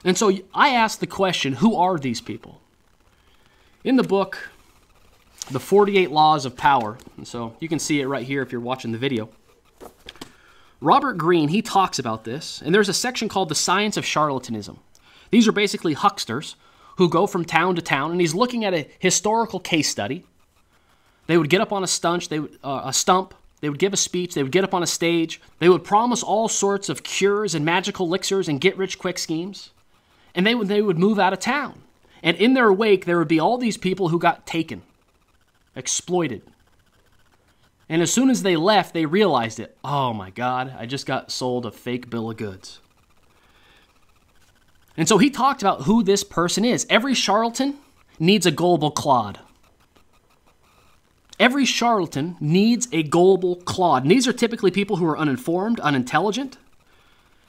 And so I asked the question, who are these people? In the book, The 48 Laws of Power, and so you can see it right here if you're watching the video, Robert Greene, he talks about this, and there's a section called The Science of Charlatanism. These are basically hucksters who go from town to town, and he's looking at a historical case study. They would get up on a stump, they would give a speech, they would get up on a stage, they would promise all sorts of cures and magical elixirs and get-rich-quick schemes, and they would move out of town. And in their wake, there would be all these people who got taken, exploited. And as soon as they left, they realized it. Oh my God, I just got sold a fake bill of goods. And so he talked about who this person is. Every charlatan needs a gullible clod. Every charlatan needs a gullible clod. And these are typically people who are uninformed, unintelligent.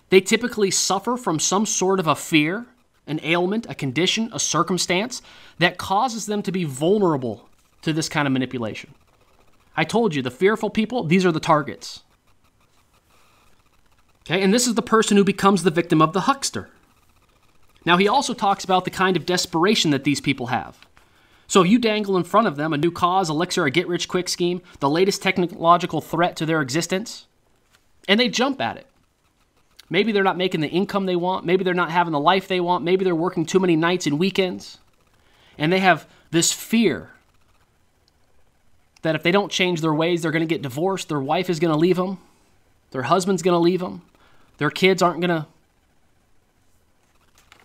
They typically suffer from some sort of a fear, an ailment, a condition, a circumstance that causes them to be vulnerable to this kind of manipulation. I told you, the fearful people, these are the targets. Okay, and this is the person who becomes the victim of the huckster. Now, he also talks about the kind of desperation that these people have. So if you dangle in front of them a new cause, elixir, a get-rich-quick scheme, the latest technological threat to their existence, and they jump at it. Maybe they're not making the income they want. Maybe they're not having the life they want. Maybe they're working too many nights and weekends. And they have this fear that if they don't change their ways, they're going to get divorced, their wife is going to leave them, their husband's going to leave them, their kids aren't going to...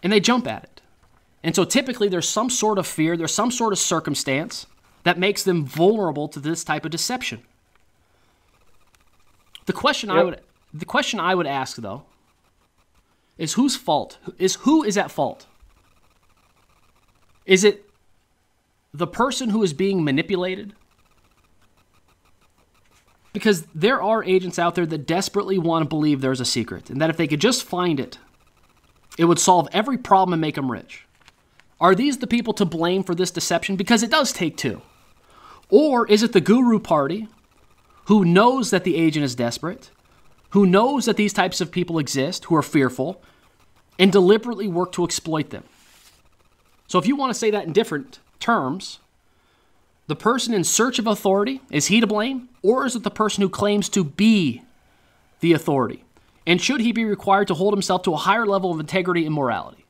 And they jump at it. And so typically there's some sort of fear, there's some sort of circumstance that makes them vulnerable to this type of deception. The question I would ask, though, is whose fault? Who is at fault? Is it the person who is being manipulated? Because there are agents out there that desperately want to believe there's a secret, and that if they could just find it, it would solve every problem and make them rich. Are these the people to blame for this deception? Because it does take two. Or is it the guru party who knows that the agent is desperate, who knows that these types of people exist, who are fearful, and deliberately work to exploit them? So if you want to say that in different terms, the person in search of authority, is he to blame? Or is it the person who claims to be the authority? And should he be required to hold himself to a higher level of integrity and morality?